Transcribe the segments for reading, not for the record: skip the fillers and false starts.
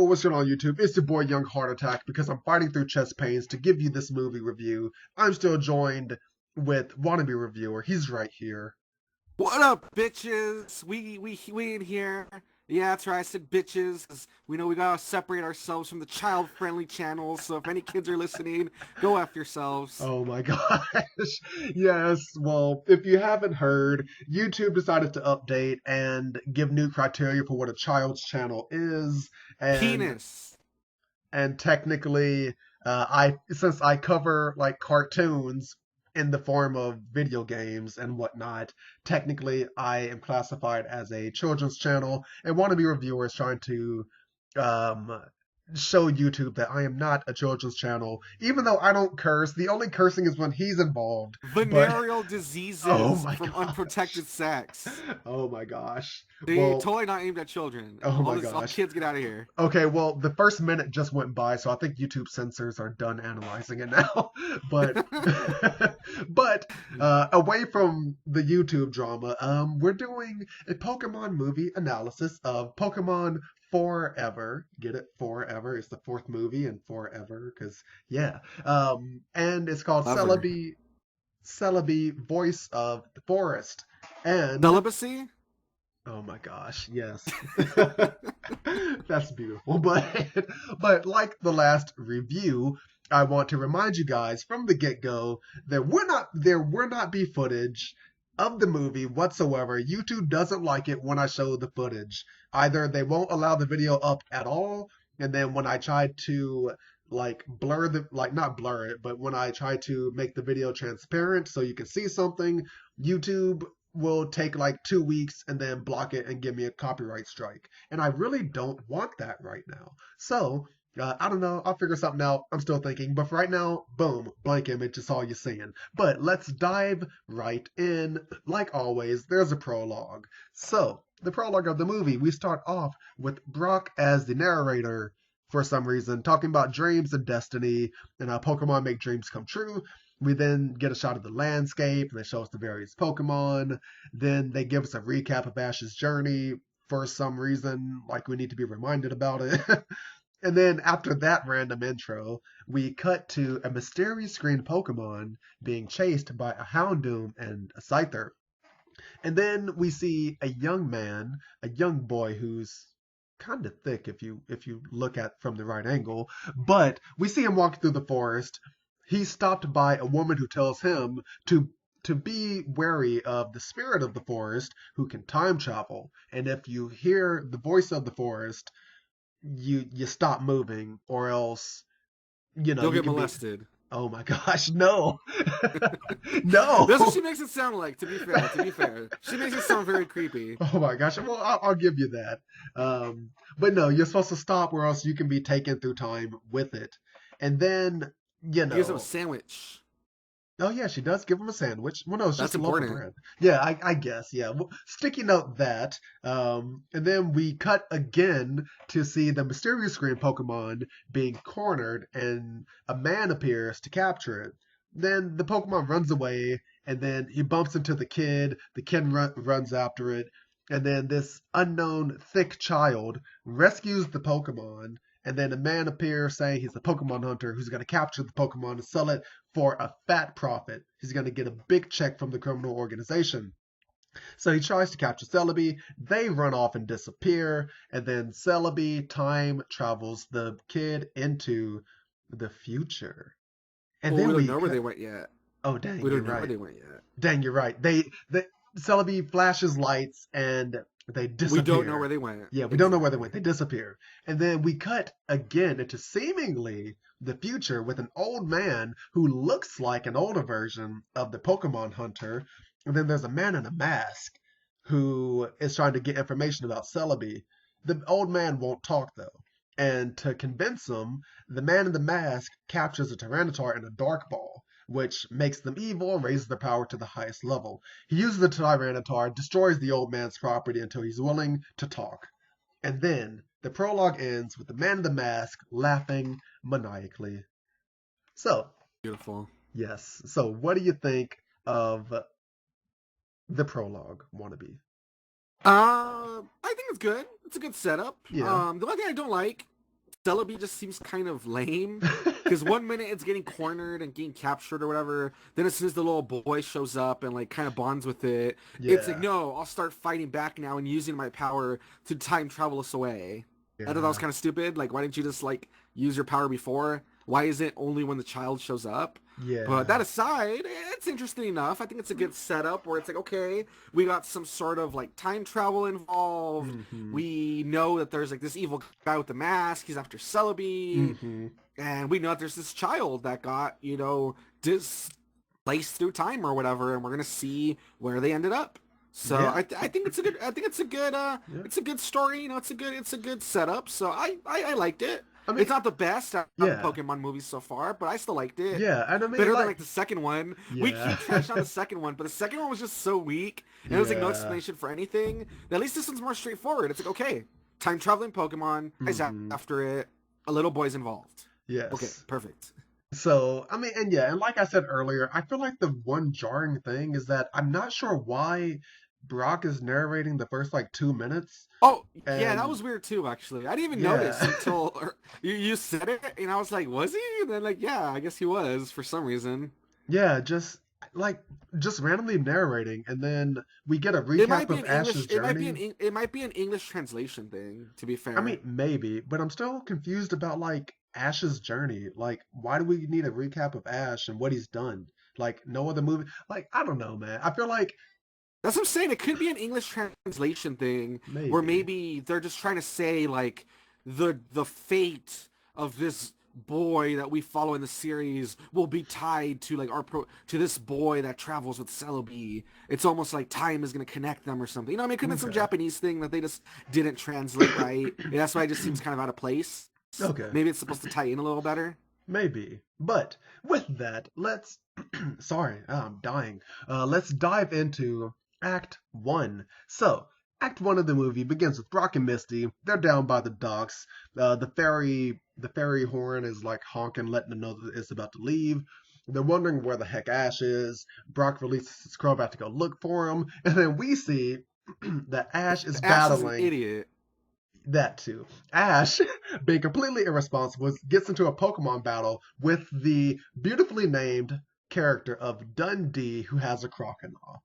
what's going on YouTube? It's your boy Young Heart Attack because I'm fighting through chest pains to give you this movie review. I'm still joined with Wannabe Reviewer. He's right here. What up, bitches? We in here. Yeah, that's right. I said bitches, 'cause we know we gotta separate ourselves from the child-friendly channels. So if any kids are listening, go F yourselves. Oh my gosh. Yes, well, if you haven't heard, YouTube decided to update and give new criteria for what a child's channel is. And Penis. and technically I since I cover like cartoons in the form of video games and whatnot, technically I am classified as a children's channel, and Wannabe Reviewer is trying to um show YouTube that I am not a children's channel, even though I don't curse. The only cursing is when he's involved. But Venereal oh diseases my from gosh. unprotected sex. Oh my gosh. They Well, totally not aimed at children. oh my All gosh. kids get out of here. Okay, well, the first minute just went by, so I think YouTube censors are done analyzing it now. But but away from the YouTube drama, we're doing a Pokemon movie analysis of Pokemon Forever. Get it? Forever. It's the fourth movie in Forever, because yeah. And it's called Clever. Celebi, Voice of the Forest. And Celibacy? oh my gosh, yes. That's beautiful. But like the last review, I want to remind you guys from the get-go that there will not be footage of the movie whatsoever. YouTube doesn't like it when I show the footage. Either they won't allow the video up at all, and then when I try to like not blur it, but when I try to make the video transparent so you can see something, YouTube will take like 2 weeks and then block it and give me a copyright strike. And I really don't want that right now. So, I don't know. I'll figure something out. I'm still thinking. But for right now, boom, blank image is all you're seeing. But let's dive right in. Like always, there's a prologue. So, the prologue of the movie, we start off with Brock as the narrator for some reason, talking about dreams and destiny and how Pokemon make dreams come true. We then get a shot of the landscape, and they show us the various Pokemon. Then they give us a recap of Ash's journey for some reason, like we need to be reminded about it. And then after that random intro, we cut to a mysterious green Pokemon being chased by a Houndoom and a Scyther. And then we see a young man, a young boy who's kind of thick if you look at from the right angle, but we see him walking through the forest. He's stopped by a woman who tells him to be wary of the spirit of the forest who can time travel. And if you hear the voice of the forest, you stop moving, or else You'll you get can be. molested. Oh my gosh, no. That's what No. she makes it sound like, to be fair. She makes it sound very creepy. Oh my gosh. Well, I'll give you that. But no, you're supposed to stop, or else you can be taken through time with it. And then, He gives him a sandwich. oh yeah, she does give him a sandwich. Well, no, it's just That's a loaf of important. bread. Yeah, I guess. Yeah. Well, sticky note that. And then we cut again to see the mysterious green Pokemon being cornered, and a man appears to capture it. Then the Pokemon runs away, and then he bumps into the kid. The kid runs after it, and then this unknown thick child rescues the Pokemon. And then a man appears saying he's a Pokemon hunter who's going to capture the Pokemon and sell it for a fat profit. He's going to get a big check from the criminal organization. So he tries to capture Celebi. They run off and disappear. And then Celebi time travels the kid into the future. And Well, we then don't we know where cut. they went yet. Oh, dang, We you're don't know where right. they went yet. Dang, you're right. The Celebi flashes lights and they We don't know where disappear. they went. Yeah, we don't know where they Exactly. went. They disappear. And then we cut again into seemingly the future with an old man who looks like an older version of the Pokemon hunter. And then there's a man in a mask who is trying to get information about Celebi. The old man won't talk though. And to convince him, the man in the mask captures a Tyranitar in a Dark Ball, which makes them evil and raises their power to the highest level. He uses the Tyranitar, destroys the old man's property until he's willing to talk. And then the prologue ends with the man in the mask laughing maniacally. So, Beautiful. yes. So, what do you think of the prologue, Wannabe? I think it's good. It's a good setup. Yeah. The one thing I don't like Celebi just seems kind of lame. Because one minute it's getting cornered and getting captured or whatever. Then as soon as the little boy shows up and like kind of bonds with it, it's like, Yeah, no, I'll start fighting back now and using my power to time travel us away. I thought that was yeah, kind of stupid. Like, why didn't you just like use your power before? Why is it only when the child shows up? But that yeah. aside, it's interesting enough. I think it's a good setup where it's like, okay, we got some sort of like time travel involved. Mm-hmm. We know that there's like this evil guy with the mask. He's after Celebi. Mm-hmm. And we know that there's this child that got, displaced through time or whatever, and we're gonna see where they ended up. So Yeah, I think it's a good yeah. it's a good story. It's a good setup. So I liked it. I mean, It's not the best out of the yeah, Pokemon movies so far, but I still liked it. yeah, and I mean, Better than like, like the second one. We keep yeah, trashing on the second one, but the second one was just so weak, and there was like no yeah. explanation for anything. At least this one's more straightforward. It's like, okay, time traveling Pokemon, guys Mm-hmm. after it, a little boy's involved. Okay, Yes. perfect. So, I mean, and yeah, and like I said earlier, I feel like the one jarring thing is that I'm not sure why Brock is narrating the first like 2 minutes, Oh, yeah, that and was weird too, actually. I didn't even notice yeah, until you said it, and I was like, was he? And then like, yeah, I guess he was for some reason. yeah, like just randomly narrating, and then we get a It might recap be of an Ash's English. journey. It might be an English translation thing. To be I mean, fair, maybe, but I'm still confused about like Ash's journey. Like, why do we need a recap of Ash and what he's done? Like, no other movie. Like, I don't know, man. I feel like that's what I'm saying. It could be an English translation thing, where maybe. maybe they're just trying to say like the fate of this boy that we follow in the series will be tied to like to this boy that travels with Celebi. It's almost like time is gonna connect them or something. I mean, it could have been some Okay. Japanese thing that they just didn't translate right. And that's why it just seems kind of out of place. Okay. Maybe it's supposed to tie in a little better. Maybe. But with that, let's sorry, I'm dying. Let's dive into Act 1. So, Act 1 of the movie begins with Brock and Misty. They're down by the docks. The ferry horn is like honking, letting them know that it's about to leave. They're wondering where the heck Ash is. Brock releases his Crobat to go look for him, and then we see that Ash is Ash is an battling idiot. that too. Ash, being completely irresponsible, gets into a Pokemon battle with the beautifully named character of Dundee, who has a Crocodile.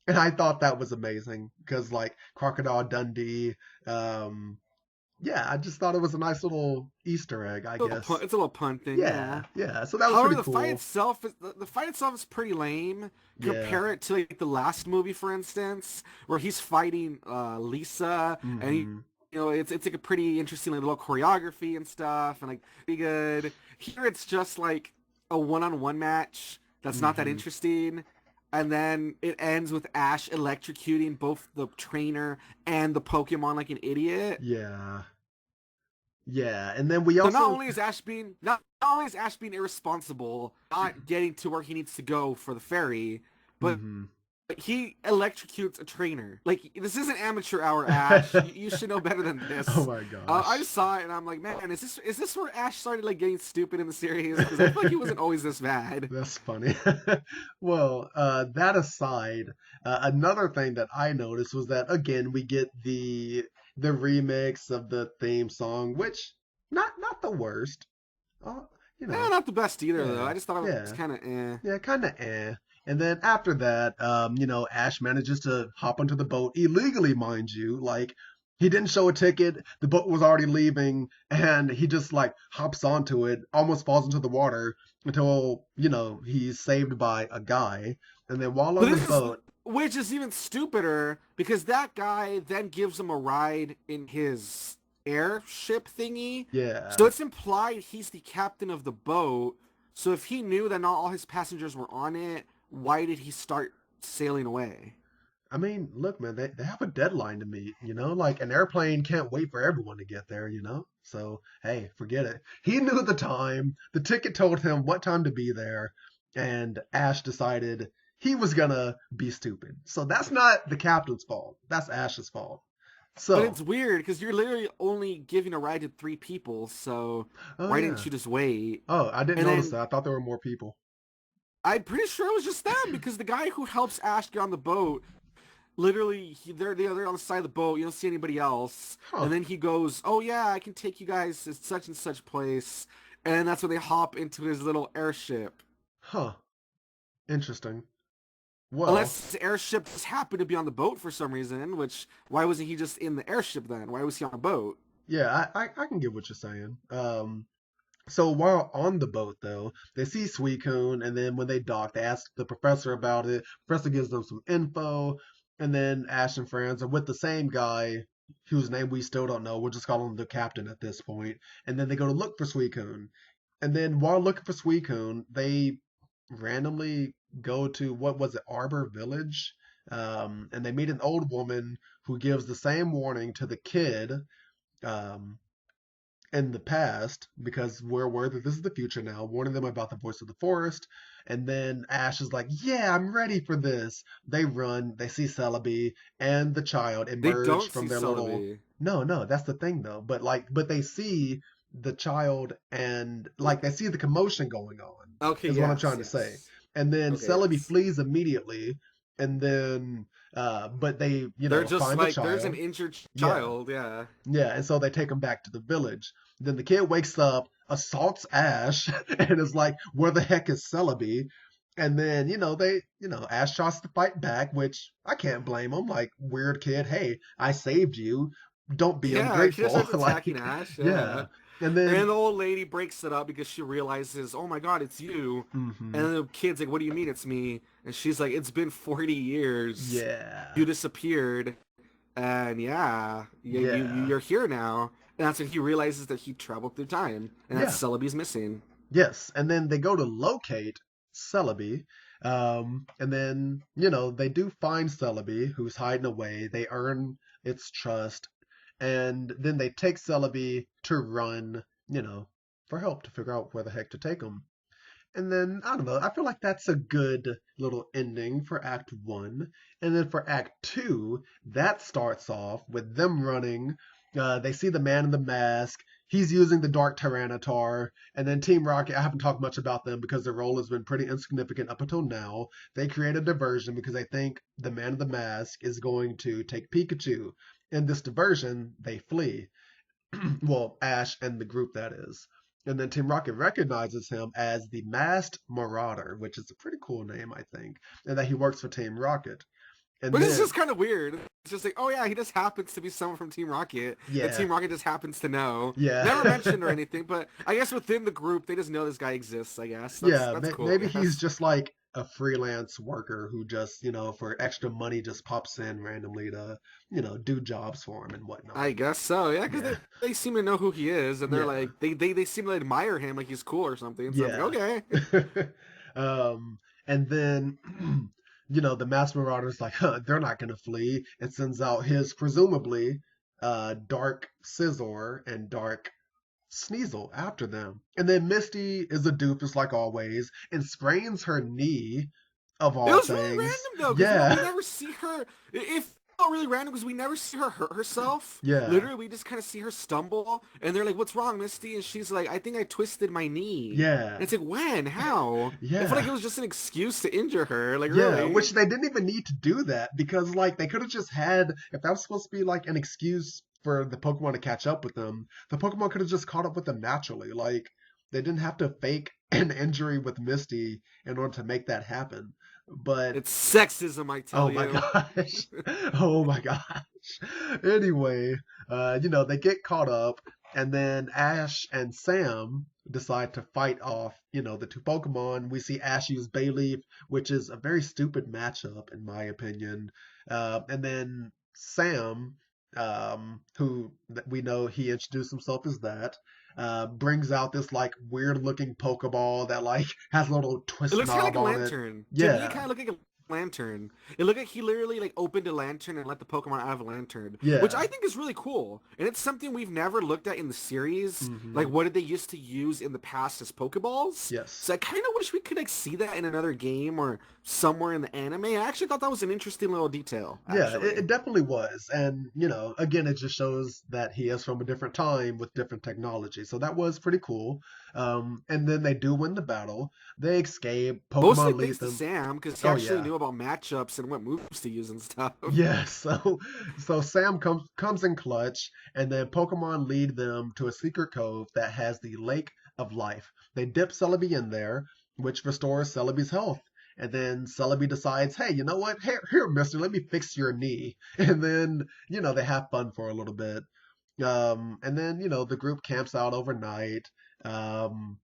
And I thought that was amazing because, like, Crocodile Dundee, um, yeah, I just thought it was a nice little Easter egg, I guess. It's a little pun thing, yeah. Yeah, yeah. So that was However, pretty cool. the fight itself is pretty lame. Yeah. Compare it to like the last movie, for instance, where he's fighting Lisa, and Hmm. it's like a pretty interesting like, little choreography and stuff, and like pretty good. Here, it's just like a one-on-one match that's not that Hmm. interesting, and then it ends with Ash electrocuting both the trainer and the Pokemon like an idiot. Yeah. Yeah. And then we So not also. only is not only is Ash being irresponsible, not getting to where he needs to go for the ferry, but Hmm. he electrocutes a trainer. Like this isn't amateur hour, Ash. You should know better than Oh this. my I gosh. just saw it and I'm like, man, is this where Ash started like getting stupid in the series? Because I feel like he wasn't always this bad. That's funny. Well, that aside, another thing that I noticed was that again we get the remix of the theme song, which not the worst. Uh, you know, Not the best either though. yeah, I just thought it was yeah, kind of eh. yeah, kind of eh. And then after that, Ash manages to hop onto the boat illegally, mind you. Like he didn't show a ticket, the boat was already leaving, and he just like hops onto it, almost falls into the water until he's saved by a guy. And then while But on the this is boat, which is even stupider because that guy then gives him a ride in his airship thingy. So yeah, it's implied he's the captain of the boat. So if he knew that not all his passengers were on it, why did he start sailing away? I mean, look, man, they have a deadline to meet, like an airplane can't wait for everyone to get there, So, hey, forget it. He knew the time. The ticket told him what time to be there, and Ash decided he was gonna be stupid. So that's not the captain's fault. That's Ash's fault. But So, it's weird because you're literally only giving a ride to 3 people. So oh why yeah. didn't you just wait? Oh, I didn't And notice then that. I thought there were more people. I'm pretty sure it was just them because the guy who helps Ash get on the boat literally, they're on the side of the boat. You don't see anybody else, Huh. and then he goes, "Oh yeah, I can take you guys to such and such place," and that's when they hop into his little airship. Huh. Interesting. Well, Unless his airship just happened to be on the boat for some reason, which why wasn't he just in the airship then? Why was he on a boat? yeah, I can get what you're saying. So while on the boat, though, they see Suicune, and then when they dock, they ask the professor about it. Professor gives them some info, and then Ash and friends are with the same guy whose name we still don't know. We'll just call him the captain at this point. And then they go to look for Suicune. And then while looking for Suicune, they randomly go to, what was it, Arbor Village? And they meet an old woman who gives the same warning to the kid. Um, in the past, because we're aware that this is the future now, warning them about the voice of the forest. And then Ash is like, "Yeah, I'm ready for this." They run, they see Celebi and the child They emerge don't from see their little. Celebi. No, no, that's the thing though. But they see the child and like they see the commotion going on, Okay, is what I'm yes, trying to say. yes. And then Okay, Celebi yes. flees immediately, and then but they, They're just find the like, there's an child. injured Yeah. child, yeah. Yeah, and so they take him back to the village. Then the kid wakes up, assaults Ash, and is like, "Where the heck is Celebi?" And then, Ash tries to fight back, which I can't blame him. Like, weird kid, hey, I saved you. Don't be Yeah, she just ungrateful. starts attacking Like, Ash, yeah. yeah. And And then, the old lady breaks it up because she realizes, oh my god, it's you. And hmm then the kid's like, what do you mean it's me? And she's like, it's been 40 years. yeah, You disappeared. And yeah, yeah, you're here now. And that's when he realizes that he traveled through time. And that yeah. Celebi's missing. Yes, and then they go to locate Celebi, and then they do find Celebi, who's hiding away. They earn its trust, and then they take Celebi to run, for help to figure out where the heck to take him. And then I don't know. I feel like that's a good little ending for Act One. And then for Act Two, that starts off with them running. They see the man in the mask. He's using the Dark Tyranitar. And then Team Rocket, I haven't talked much about them because their role has been pretty insignificant up until now. They create a diversion because they think the man in the mask is going to take Pikachu. In this diversion, they flee. Well, Ash and the group, that is. And then Team Rocket recognizes him as the Masked Marauder, which is a pretty cool name, I think, and that he works for Team Rocket. And But it's then, just kind of weird. It's just like, oh yeah, he just happens to be someone from Team Rocket, and yeah, Team Rocket just happens to know. Never yeah, mentioned or anything, but I guess within the group, they just know this guy exists. I guess yeah, that's cool. maybe I he's guess. just like a freelance worker who just, for extra money, just pops in randomly to, do jobs for him and whatnot. I guess so. Yeah, because Yeah, they seem to know who he is, and they're yeah, like they seem to admire him, like he's cool or something. So it's like yeah. okay. And then, the Mass Marauder's like, huh, they're not going to flee, and sends out his presumably Dark Scizor and Dark Sneasel after them. And then Misty is a doofus like always and sprains her knee, of It all was really things. random though, because we Yeah, never see her. It felt really random because we never see her hurt herself. yeah, Literally, we just kind of see her stumble, and they're like, "What's wrong, Misty?" And she's like, "I think I twisted my knee." And yeah, it's like, when? How? I feel like yeah. it was just an excuse to injure her. Like, Yeah, really? which they didn't even need to do that because like they could have just had if that was supposed to be like an excuse for the Pokemon to catch up with them, the Pokemon could have just caught up with them naturally. Like they didn't have to fake an injury with Misty in order to make that happen. But It's sexism, I oh tell my you. gosh. Oh my gosh. Anyway, they get caught up, and then Ash and Sam decide to fight off, the two Pokemon. We see Ash use Bayleaf, which is a very stupid matchup, in my opinion. And then Sam, who we know he introduced himself as that, brings out this like weird looking Pokeball that like has a little It twist looks kind of knob like a on it. lantern. To me, it Yeah, kind of looked like a lantern. It looked like he literally like opened a lantern and let the Pokemon out of a lantern, which yeah. I think is really cool. And it's something we've never looked at in the series. Like, hmm what did they used to use in the past as Pokeballs? Yes. So I kind of wish we could like see that in another game or somewhere in the anime. I actually thought that was an interesting little detail. Yeah, Actually, it definitely was. And, again, it just shows that he is from a different time with different technology. So that was pretty cool. And then they do win the battle. They escape. mostly Pokemon thanks lead to them. Sam because he Oh, actually yeah. knew about matchups and what moves to use and stuff. Yeah, so Sam comes in clutch, and then Pokemon lead them to a secret cove that has the Lake of Life. They dip Celebi in there, which restores Celebi's health. And then Celebi decides, hey, you know what? Here, mister, let me fix your knee. And then, they have fun for a little bit. And then, the group camps out overnight. Um,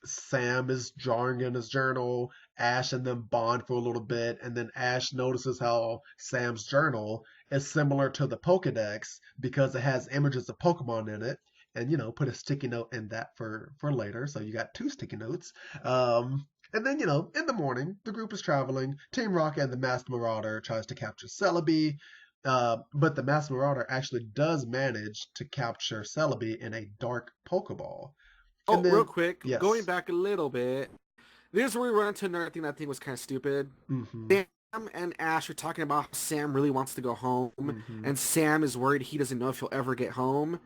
Sam is drawing in his journal. Ash and them bond for a little bit. And then Ash notices how Sam's journal is similar to the Pokedex because it has images of Pokemon in it. And, put a sticky note in that for later. So you got 2 sticky notes. And then, in the morning, the group is traveling. Team Rocket and the Masked Marauder tries to capture Celebi. But the Masked Marauder actually does manage to capture Celebi in a dark Pokeball. Oh, Then, real quick, yes. going back a little bit, this is where we run into another thing that I think was kind of stupid. Mm-hmm. Sam and Ash are talking about how Sam really wants to go home, Mm-hmm. and Sam is worried he doesn't know if he'll ever get home.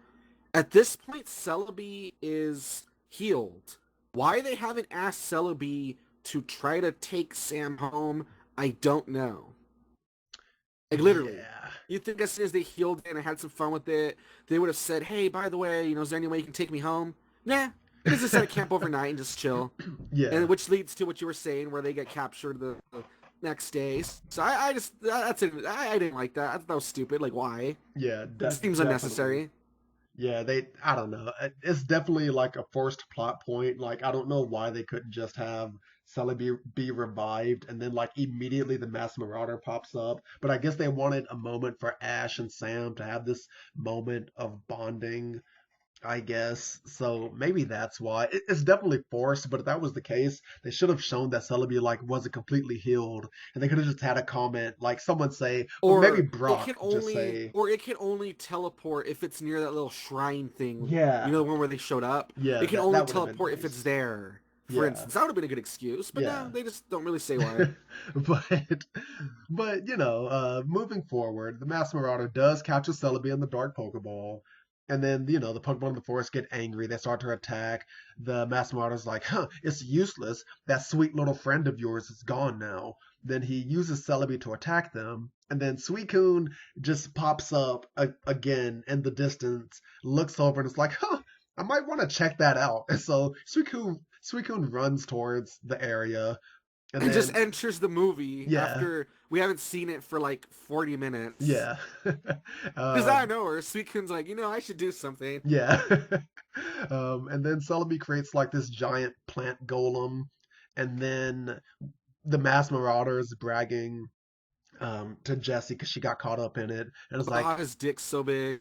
At this point, Celebi is healed. Why they haven't asked Celebi to try to take Sam home, I don't know. Like, literally. Yeah. You think as soon as they healed it and had some fun with it, they would have said, hey, by the way, is there any way you can take me home? Nah. They just set a camp overnight and just chill. Yeah. And which leads to what you were saying, where they get captured the next day. So that's it. I didn't like that. I thought that was stupid. Like, why? Yeah. That seems unnecessary. Yeah, I don't know. It's definitely like a forced plot point. Like, I don't know why they couldn't just have Celebi be revived and then, like, immediately the Masked Marauder pops up. But I guess they wanted a moment for Ash and Sam to have this moment of bonding, I guess. So maybe that's why. It's definitely forced, but if that was the case, they should have shown that Celebi, like, wasn't completely healed. And they could have just had a comment, like someone say, or maybe Brock just say. Or it can only teleport if it's near that little shrine thing. Yeah. The one where they showed up? Yeah. It can only teleport if it's there. For Yeah. instance, that would have been a good excuse, but no, they just don't really say why. but moving forward, the Masked Marauder does capture Celebi in the Dark Pokeball. And then, the Pokemon in the forest get angry. They start to attack. The Masked Marauder's like, it's useless. That sweet little friend of yours is gone now. Then he uses Celebi to attack them. And then Suicune just pops up again in the distance, looks over, and is like, I might want to check that out. And so Suicune runs towards the area. And then, just enters the movie after we haven't seen it for like 40 minutes. Yeah. Because out of nowhere, Suicune's like, I should do something. Yeah. And then Celebi creates like this giant plant golem. And then the Masked Marauder is bragging to Jessie because she got caught up in it. And it's like, his dick's so big.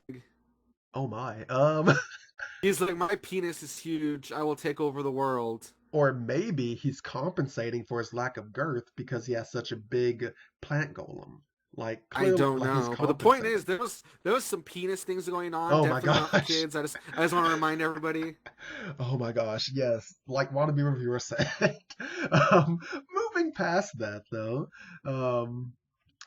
Oh my. He's like, my penis is huge. I will take over the world. Or maybe he's compensating for his lack of girth because he has such a big plant golem. Like, I don't know, but the point is, there was some penis things going on. Oh definitely my not for gosh! kids. I just want to remind everybody. Oh my gosh! Yes, like Wannabe Reviewer said. Moving past that though,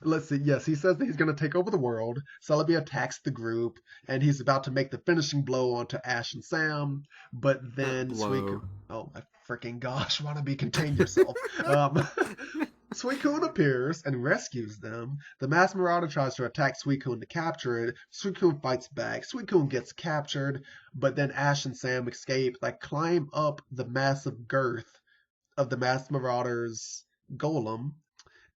let's see. Yes, he says that he's going to take over the world. Celebi attacks the group, and he's about to make the finishing blow onto Ash and Sam. But then Suicune. Oh my freaking gosh! Wannabe, contain yourself. Suicune appears and rescues them. The Masked Marauder tries to attack Suicune to capture it. Suicune fights back. Suicune gets captured, but then Ash and Sam escape. They climb up the massive girth of the Masked Marauder's golem,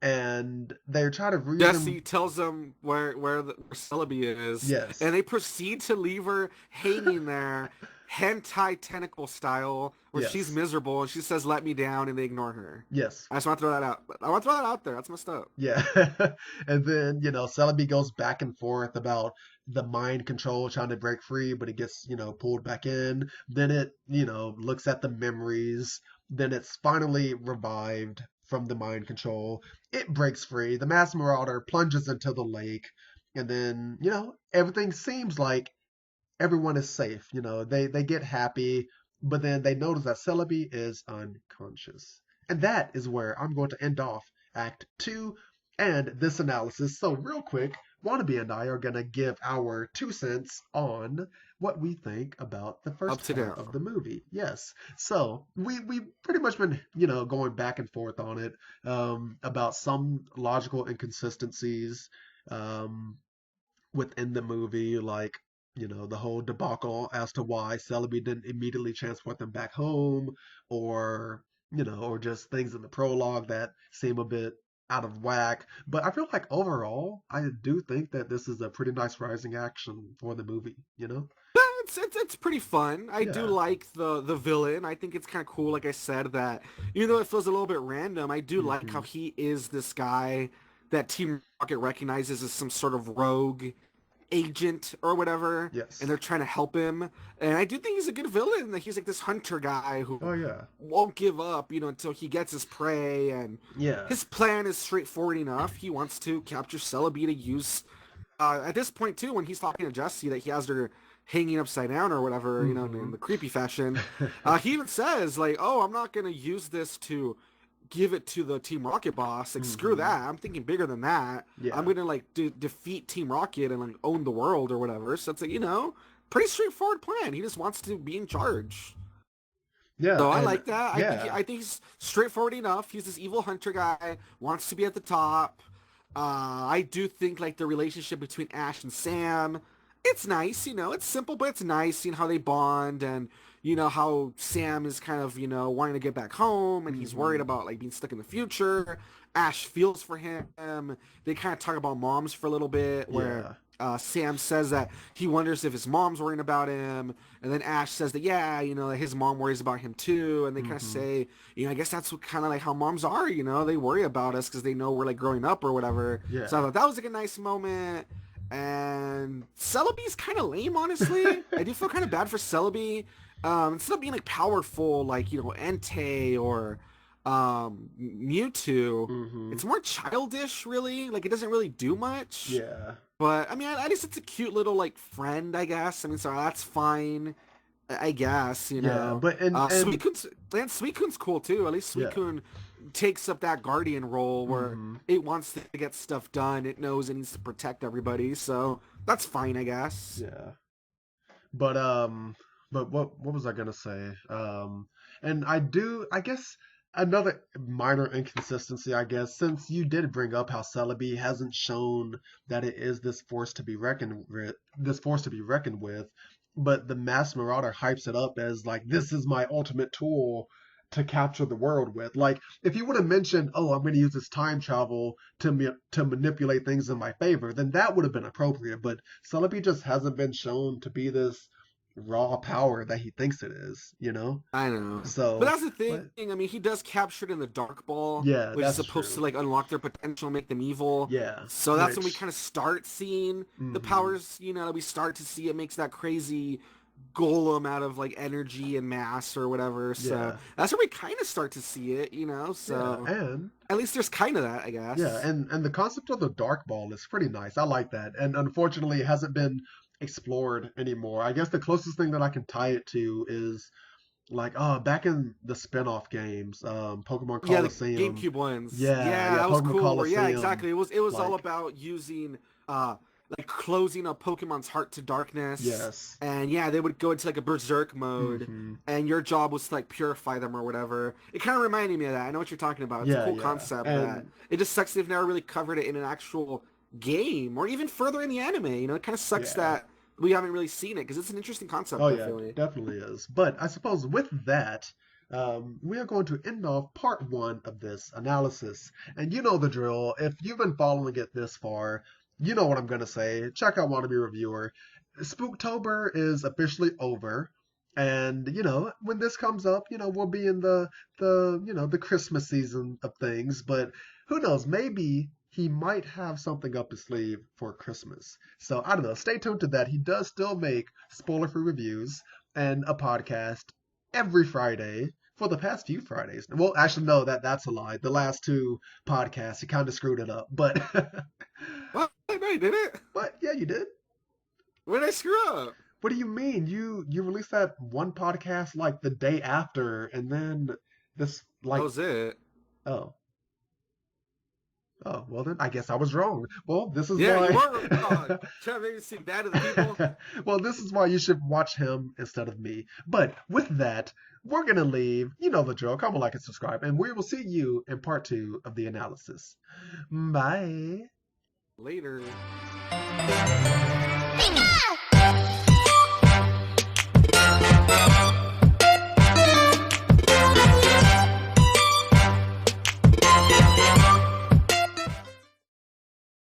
and they try to reason. Jessie tells them where Celebi is. Yes. And they proceed to leave her hanging there, hentai tentacle style, where she's miserable and she says, "Let me down," and they ignore her. Yes. I just want to throw that out. I want to throw that out there. That's messed up. Yeah. And then, Celebi goes back and forth about the mind control trying to break free, but it gets, pulled back in. Then it, looks at the memories. Then it's finally revived from the mind control. It breaks free. The Masked Marauder plunges into the lake. And then, everything seems like everyone is safe. They get happy, but then they notice that Celebi is unconscious. And that is where I'm going to end off Act 2 and this analysis. So real quick, Wannabe and I are going to give our 2 cents on what we think about the Up first to part now. of the movie. Yes. So we pretty much been, going back and forth on it, about some logical inconsistencies, um, within the movie, like, the whole debacle as to why Celebi didn't immediately transport them back home, or, or just things in the prologue that seem a bit out of whack. But I feel like overall, I do think that this is a pretty nice rising action for the movie. It's pretty fun. I do Yeah. like the villain. I think it's kind of cool. Like I said, that even though it feels a little bit random, I do like how Hmm. he is this guy that Team Rocket recognizes as some sort of rogue agent or whatever, and Yes. they're trying to help him. And I do think he's a good villain. That he's like this hunter guy who Oh, yeah. won't give up, until he gets his prey. And Yeah. his plan is straightforward enough. He wants to capture Celebi to use. At this point too, when he's talking to Jesse, that he has her hanging upside down or whatever, in Hmm. the creepy fashion. He even says like, "Oh, I'm not gonna use this to give it to the Team Rocket boss. Like, screw Hmm. that. I'm thinking bigger than that. I'm Yeah. gonna like defeat Team Rocket and like own the world or whatever." So it's like, pretty straightforward plan. He just wants to be in charge. Yeah. So I And like that. yeah. I think he's straightforward enough. He's this evil hunter guy, wants to be at the top. I do think like the relationship between Ash and Sam, it's nice. It's simple, but it's nice. Seeing how they bond, and how Sam is kind of wanting to get back home, and he's worried Hmm. about like being stuck in the future. Ash feels for him. They kind of talk about moms for a little bit, where Yeah. Sam says that he wonders if his mom's worrying about him, and then Ash says that yeah, his mom worries about him too, and they kind of Hmm. say, I guess that's what kind of like how moms are, they worry about us because they know we're like growing up or whatever. So I Yeah. thought that was like a nice moment. And Celebi's kind of lame, honestly. I do feel kind of bad for Celebi. Instead of being like powerful, like Entei or Mewtwo, Hmm. it's more childish, really. Like it doesn't really do much. Yeah. But I mean, at least it's a cute little like friend, I guess. I mean, so that's fine, I guess. Yeah, but and Suicune's cool too. At least yeah. Suicune takes up that guardian role where Hmm. it wants to get stuff done. It knows it needs to protect everybody, so that's fine, I guess. Yeah. But what was I gonna say? And I guess another minor inconsistency, I guess, since you did bring up how Celebi hasn't shown that it is this force to be reckoned with, but the Mass Marauder hypes it up as like this is my ultimate tool to capture the world with. Like if you would have mentioned, "Oh, I'm going to use this time travel to manipulate things in my favor," then that would have been appropriate. But Celebi just hasn't been shown to be this raw power that he thinks it is. I know. But So, that's the thing. but I mean, he does capture it in the Dark Ball, yeah, which is that's supposed to true. like unlock their potential, make them evil. Yeah, So that's when we which, kind of start seeing the hmm powers, we start to see it makes that crazy golem out of like energy and mass or whatever. So yeah, that's where we kind of start to see it. yeah, So and at least there's kind of that, I yeah, guess. and the concept of the dark ball is pretty nice. I like that, and unfortunately, it hasn't been explored anymore. I guess the closest thing that I can tie it to is like back in the spin-off games, Pokemon Yeah, the Coliseum. GameCube ones. Yeah, Yeah, yeah, that was Pokemon cool. Where yeah, Coliseum. exactly. It was all Like, about using like closing a Pokemon's heart to darkness. yes. And yeah, they would go into like a berserk mode, Hmm. and your job was to like purify them or whatever. It kind of reminded me of that. I know what you're talking about. It's a Yeah, cool yeah. concept that And it just sucks they've never really covered it in an actual game or even further in the anime. It kind of sucks yeah. that we haven't really seen it because it's an interesting Oh concept. I yeah, feel like. definitely is. But I suppose with that, we are going to end off part one of this analysis. And you know the drill. If you've been following it this far, you know what I'm going to say. Check out Wannabe Reviewer. Spooktober is officially over. And when this comes up, we'll be in the Christmas season of things. But who knows? Maybe he might have something up his sleeve for Christmas. So I don't know. Stay tuned to that. He does still make spoiler-free reviews and a podcast every Friday for the past few Fridays. Well, actually, no, that's a lie. The last two podcasts, he kind of screwed it up. But What? No, you did it. but yeah, you did. When did I screw up? What do you mean? You released that one podcast like the day after, and then this That like was it. oh Oh, well then, I guess I was wrong. Well, this is Yeah, why. you were wrong. Trying to make me seem bad to the people. Well, this is why you should watch him instead of me. But with that, we're going to leave. You know the drill. Comment, like, and subscribe. And we will see you in part 2 of the analysis. Bye. Later.